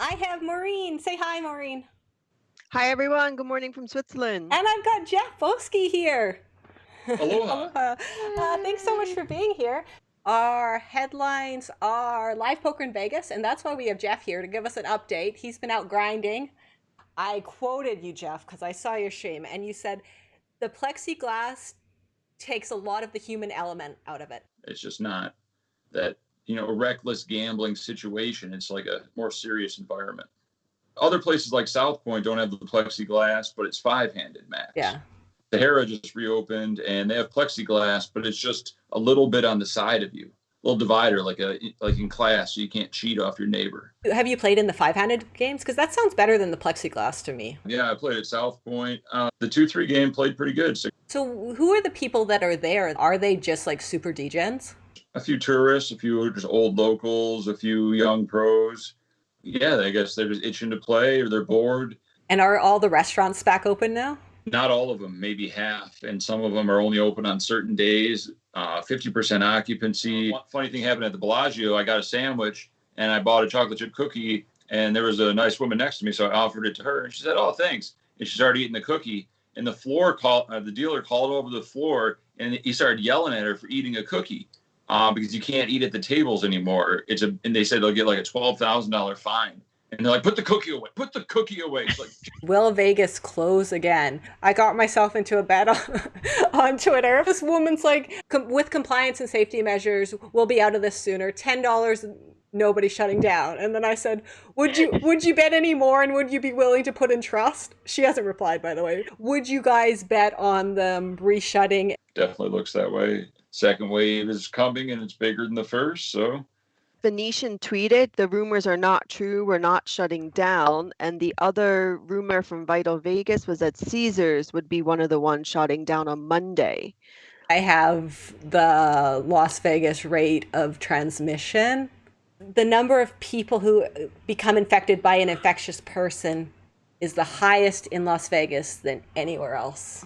I have Maureen. Say hi, Maureen. Hi, everyone. Good morning from Switzerland. And I've got Jeff Boski here. Aloha. Aloha. Thanks so much for being here. Our headlines are live poker in Vegas, and that's why we have Jeff here to give us an update. He's been out grinding. I quoted you, Jeff, because I saw your stream, and you said the plexiglass takes a lot of the human element out of it. It's just not that, a reckless gambling situation. It's like a more serious environment. Other places like South Point don't have the plexiglass, but it's 5-handed max. Yeah. Sahara just reopened and they have plexiglass, but it's just a little bit on the side of you. A little divider, like in class, so you can't cheat off your neighbor. Have you played in the 5-handed games? Because that sounds better than the plexiglass to me. Yeah, I played at South Point. The 2-3 game played pretty good. So who are the people that are there? Are they just like super degens? A few tourists, a few just old locals, a few young pros. Yeah, I guess they're just itching to play or they're bored. And are all the restaurants back open now? Not all of them, maybe half. And some of them are only open on certain days, 50% occupancy. One funny thing happened at the Bellagio. I got a sandwich and I bought a chocolate chip cookie and there was a nice woman next to me. So I offered it to her and she said, "Oh, thanks." And she started eating the cookie and the dealer called over the floor and he started yelling at her for eating a cookie. Because you can't eat at the tables anymore. And they said they'll get like a $12,000 fine. And they're like, "Put the cookie away. Put the cookie away." It's like, will Vegas close again? I got myself into a bet on Twitter. This woman's like, with compliance and safety measures, we'll be out of this sooner. $10, nobody shutting down. And then I said, would you bet any more? And would you be willing to put in trust? She hasn't replied, by the way. Would you guys bet on them reshutting? Definitely looks that way. Second wave is coming and it's bigger than the first. So Venetian tweeted, "The rumors are not true. We're not shutting down." And the other rumor from Vital Vegas was that Caesars would be one of the ones shutting down on Monday. I have the Las Vegas rate of transmission. The number of people who become infected by an infectious person is the highest in Las Vegas than anywhere else.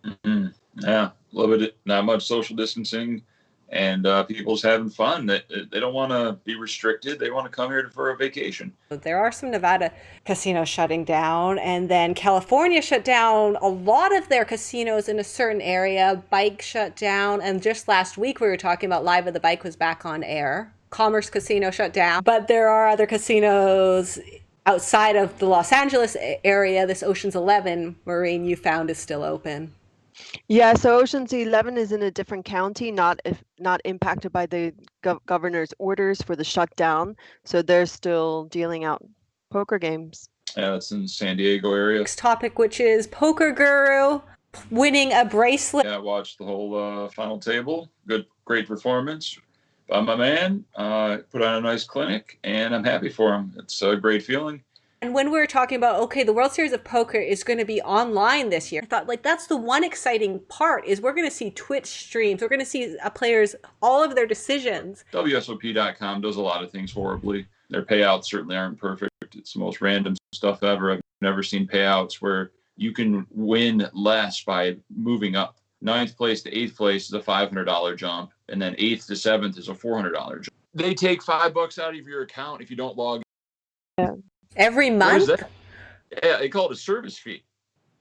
Mm-hmm. Yeah, love it. Not much social distancing, and people's having fun. They don't want to be restricted. They want to come here for a vacation. There are some Nevada casinos shutting down, and then California shut down a lot of their casinos in a certain area. Bike shut down, and just last week we were talking about Live at the Bike was back on air. Commerce Casino shut down, but there are other casinos outside of the Los Angeles area. This Ocean's 11, Maureen, you found is still open. Yeah, so Ocean's 11 is in a different county, not impacted by the governor's orders for the shutdown. So they're still dealing out poker games. Yeah, that's in the San Diego area. Next topic, which is Poker Guru winning a bracelet. Yeah, I watched the whole final table. Great performance by my man. Put on a nice clinic, and I'm happy for him. It's a great feeling. And when we were talking about, okay, the World Series of Poker is going to be online this year, I thought, like, that's the one exciting part is we're going to see Twitch streams. We're going to see players, all of their decisions. WSOP.com does a lot of things horribly. Their payouts certainly aren't perfect. It's the most random stuff ever. I've never seen payouts where you can win less by moving up. 9th place to 8th place is a $500 jump, and then 8th to 7th is a $400 jump. They take $5 out of your account if you don't log in. Yeah. Every month? Yeah, they call it a service fee.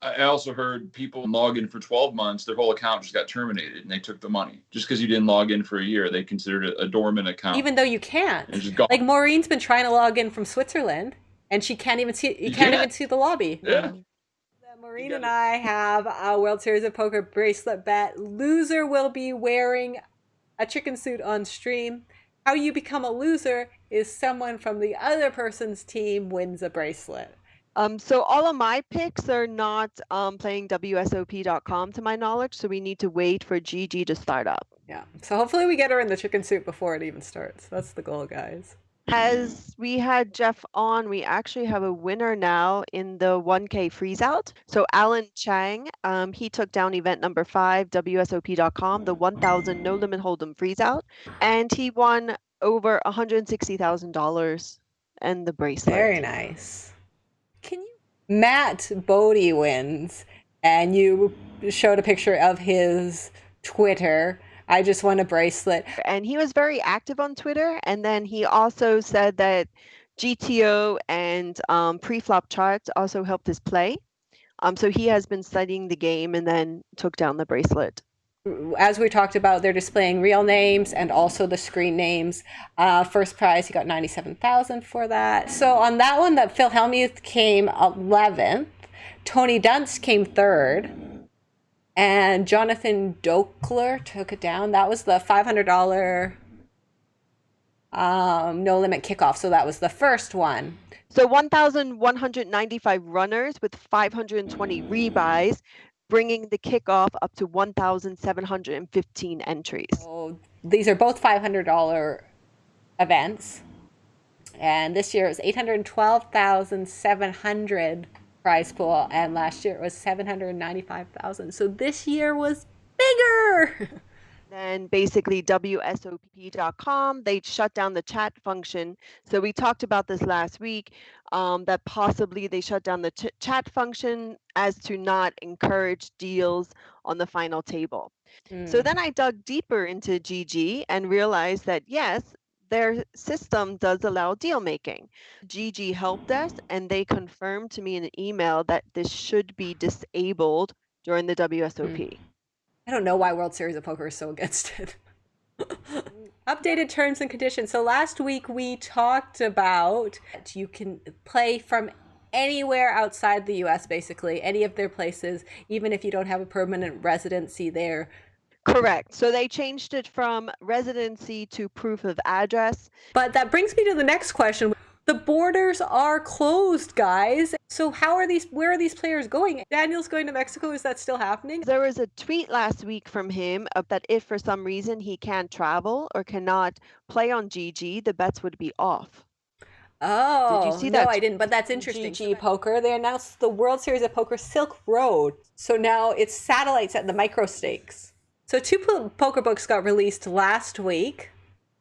I also heard people log in for 12 months, their whole account just got terminated and they took the money. Just because you didn't log in for a year, they considered it a dormant account. Even though you can't. Like Maureen's been trying to log in from Switzerland and she can't even see even see the lobby. Yeah. Maureen and I have a World Series of Poker bracelet bet. Loser will be wearing a chicken suit on stream. How you become a loser is someone from the other person's team wins a bracelet. So all of my picks are not playing WSOP.com to my knowledge, so we need to wait for Gigi to start up. Yeah, so hopefully we get her in the chicken suit before it even starts. That's the goal, guys. As we had Jeff on, we actually have a winner now in the 1K freeze out. So Alan Chang, he took down event number 5, WSOP.com, the 1,000 no limit hold'em freeze out, and he won over $160,000 and the bracelet. Very nice. Matt Bode wins, and you showed a picture of his Twitter. I just won a bracelet. And he was very active on Twitter. And then he also said that GTO and pre-flop charts also helped his play. So he has been studying the game and then took down the bracelet. As we talked about, they're displaying real names and also the screen names. First prize, he got 97,000 for that. So on that one, that Phil Hellmuth came 11th, Tony Dunst came 3rd, and Jonathan Dokler took it down. That was the $500 no limit kickoff. So that was the first one. So 1,195 runners with 520 rebuys, bringing the kickoff up to 1,715 entries. So these are both $500 events. And this year it was 812,700 prize pool, and last year it was 795,000. So this year was bigger. Then basically WSOP.com, they shut down the chat function. So we talked about this last week, that possibly they shut down the chat function as to not encourage deals on the final table. So then I dug deeper into GG and realized that yes, their system does allow deal making. GG helped us, and they confirmed to me in an email that this should be disabled during the WSOP. I don't know why World Series of Poker is so against it. Updated terms and conditions. So last week we talked about you can play from anywhere outside the US, basically, any of their places, even if you don't have a permanent residency there. Correct. So they changed it from residency to proof of address. But that brings me to the next question. The borders are closed, guys. So where are these players going? Daniel's going to Mexico. Is that still happening? There was a tweet last week from him that if for some reason he can't travel or cannot play on GG, the bets would be off. Oh, did you see no, that? I didn't, but that's interesting. GG Poker, they announced the World Series of Poker Silk Road. So now it's satellites at the micro stakes. So 2 poker books got released last week.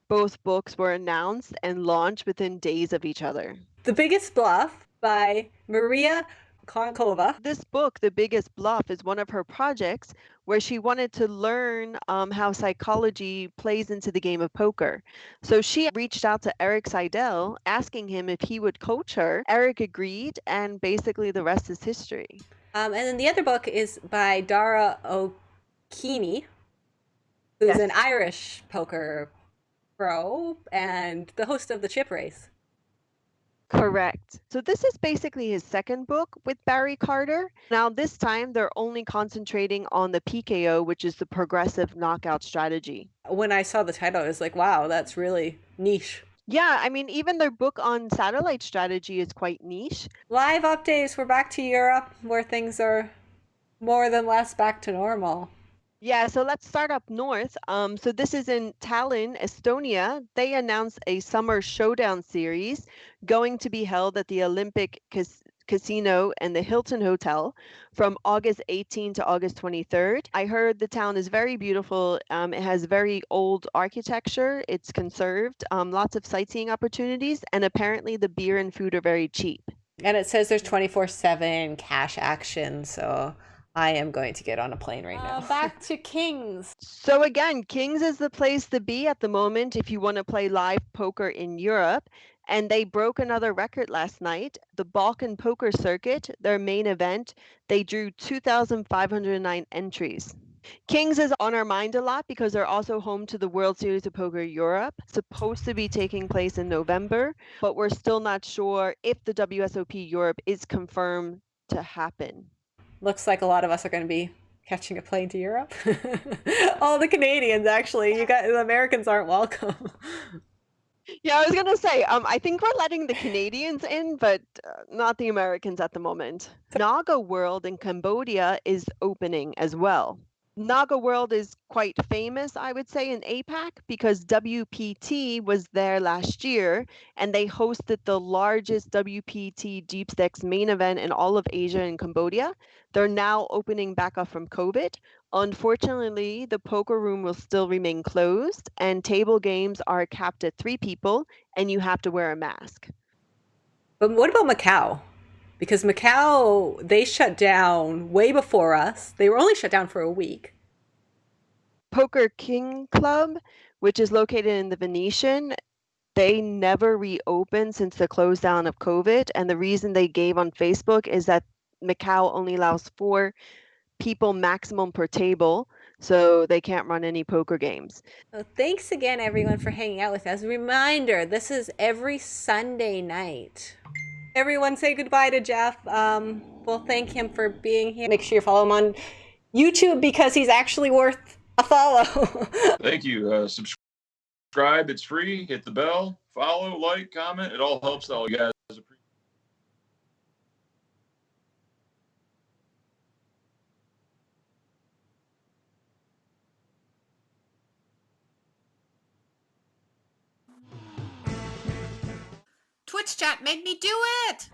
Both books were announced and launched within days of each other. The Biggest Bluff by Maria Konnikova. This book, The Biggest Bluff, is one of her projects where she wanted to learn how psychology plays into the game of poker. So she reached out to Eric Seidel, asking him if he would coach her. Eric agreed, and basically the rest is history. And then the other book is by Dara O'Keefe, who's an Irish poker pro and the host of the Chip Race. Correct. So this is basically his second book with Barry Carter. Now this time they're only concentrating on the PKO, which is the progressive knockout strategy. When I saw the title, I was like, wow, that's really niche. Yeah, I mean, even their book on satellite strategy is quite niche. Live updates. We're back to Europe, where things are more than less back to normal. Yeah, so let's start up north. So this is in Tallinn, Estonia. They announced a summer showdown series going to be held at the Olympic Casino and the Hilton Hotel from August 18 to August 23rd. I heard the town is very beautiful. It has very old architecture. It's conserved, lots of sightseeing opportunities, and apparently the beer and food are very cheap. And it says there's 24/7 cash action, so I am going to get on a plane right now. Back to Kings. So again, Kings is the place to be at the moment if you want to play live poker in Europe. And they broke another record last night. The Balkan Poker Circuit, their main event, they drew 2,509 entries. Kings is on our mind a lot because they're also home to the World Series of Poker Europe, supposed to be taking place in November, but we're still not sure if the WSOP Europe is confirmed to happen. Looks like a lot of us are going to be catching a plane to Europe. All the Canadians, actually. The Americans aren't welcome. Yeah, I was going to say, I think we're letting the Canadians in, but not the Americans at the moment. Naga World in Cambodia is opening as well. Naga World is quite famous, I would say, in APAC because WPT was there last year and they hosted the largest WPT Deep Stacks main event in all of Asia and Cambodia. They're now opening back up from COVID. Unfortunately, the poker room will still remain closed and table games are capped at 3 people and you have to wear a mask. But what about Macau? Because Macau, they shut down way before us. They were only shut down for a week. Poker King Club, which is located in the Venetian, they never reopened since the close down of COVID. And the reason they gave on Facebook is that Macau only allows 4 people maximum per table, so they can't run any poker games. Well, thanks again, everyone, for hanging out with us. Reminder, this is every Sunday night. Everyone say goodbye to Jeff. We'll thank him for being here. Make sure you follow him on YouTube because he's actually worth a follow. Thank you. Subscribe. It's free. Hit the bell. Follow, like, comment. It all helps all you guys. Twitch chat made me do it!